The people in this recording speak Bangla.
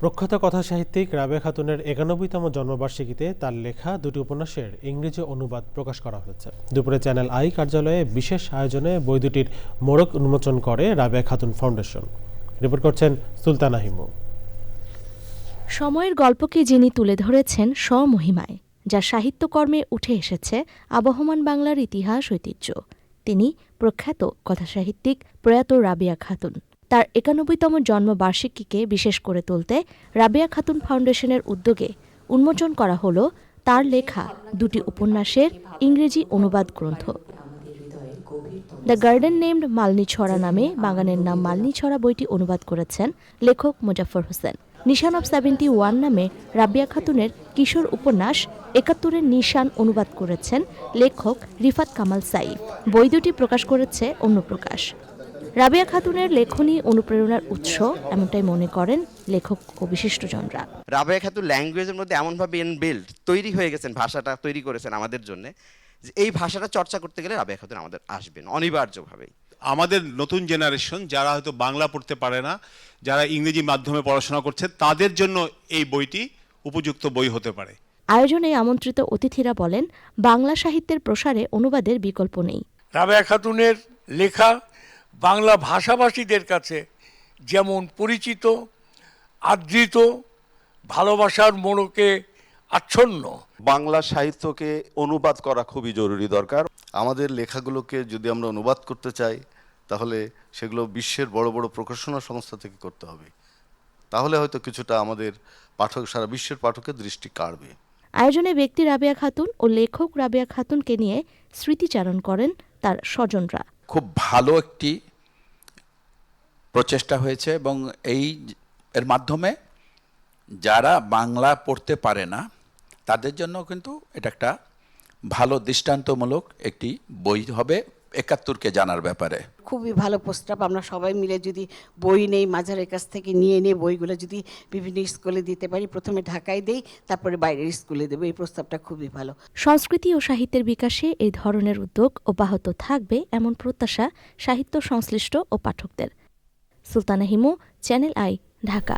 প্রখ্যাত কথাসাহিত্যিক রাবেয়া খাতুনের ৯১তম জন্মবার্ষিকীতে তার লেখা দুটি উপন্যাসের ইংরেজি অনুবাদ প্রকাশ করা হয়েছে। দুপুরে চ্যানেল আই কার্যালয়ে বিশেষ আয়োজনে বই দুটির মোড়ক উন্মোচন করে রাবেয়া খাতুন ফাউন্ডেশন। রিপোর্ট করছেন সুলতানা হিমু। সময়ের গল্পকে যিনি তুলে ধরেছেন স্বমহিমায়, যা সাহিত্যকর্মে উঠে এসেছে আবহমান বাংলার ইতিহাস ঐতিহ্য, তিনি প্রখ্যাত কথাসাহিত্যিক প্রয়াত রাবেয়া খাতুন। তার ৯১তম জন্মবার্ষিকীকে বিশেষ করে তুলতে রাবেয়া খাতুন ফাউন্ডেশনের উদ্যোগে উন্মোচন করা হল তার লেখা দুটি উপন্যাসের ইংরেজি অনুবাদ গ্রন্থ। দ্য গার্ডেন নেমড মালনীছড়া নামে বাগানের নাম মালনীছড়া বইটি অনুবাদ করেছেন লেখক মোজাফফর হোসেন। নিশান অব 71 নামে রাবেয়া খাতুনের কিশোর উপন্যাস ৭১-এর নিশান অনুবাদ করেছেন লেখক রিফাত কামাল সাইফ। বই দুটি প্রকাশ করেছে অন্য প্রকাশ। রাবেয়া খাতুনের লেখনী অনুপ্রেরণার উৎস এমনটাই মনে করেন লেখক ও বিশিষ্টজনরা। রাবেয়া খাতুন ল্যাঙ্গুয়েজের মধ্যে এমনভাবে ইনবিল্ড তৈরি হয়ে গেছেন, ভাষাটা তৈরি করেছেন আমাদের জন্য, যে এই ভাষাটা চর্চা করতে গেলে রাবেয়া খাতুন আমাদের আসবেন অনিবার্যভাবেই। আমাদের নতুন জেনারেশন যারা হয়তো বাংলা পড়তে পারে না, যারা ইংরেজি মাধ্যমে পড়াশোনা করছে, তাদের জন্য এই বইটি উপযুক্ত বই হতে পারে। আয়োজনে আমন্ত্রিত অতিথিরা বলেন, বাংলা সাহিত্যের প্রসারে অনুবাদের বিকল্প নেই। রাবেয়া খাতুনের লেখা বাংলা ভাষাভাষীদের কাছে যেমন পরিচিত, আদৃত, ভালোবাসার মোড়কে আচ্ছন্ন। বাংলা সাহিত্যকে অনুবাদ করা খুবই জরুরি দরকার। আমাদের লেখাগুলোকে যদি আমরা অনুবাদ করতে চাই, তাহলে সেগুলো বিশ্বের বড় বড় প্রকাশনা সংস্থা থেকে করতে হবে। তাহলে হয়তো কিছুটা আমাদের পাঠক, সারা বিশ্বের পাঠকের দৃষ্টি কাড়বে। আয়োজনে ব্যক্তি রাবেয়া খাতুন ও লেখক রাবেয়া খাতুনকে নিয়ে স্মৃতিচারণ করেন তার স্বজনরা। খুব ভালো একটি প্রচেষ্টা হয়েছে এবং এর মাধ্যমে যারা বাংলা পড়তে পারে না তাদের জন্য কিন্তু এটা একটা ভালো দৃষ্টান্তমূলক একটি বই হবে ৭১-কে জানার ব্যাপারে। খুবই ভালো প্রস্তাব। আমরা সবাই মিলে যদি বই নেই, মাঝারের কাছ থেকে নিয়ে বইগুলো যদি বিভিন্ন স্কুলে দিতে পারি, প্রথমে ঢাকায় দেই, তারপরে বাইরের স্কুলে দেবো, এই প্রস্তাবটা খুবই ভালো। সংস্কৃতি ও সাহিত্যের বিকাশে এই ধরনের উদ্যোগ অব্যাহত থাকবে এমন প্রত্যাশা সাহিত্য সংশ্লিষ্ট ও পাঠকদের। Sultana Himu, channel I, Dhaka.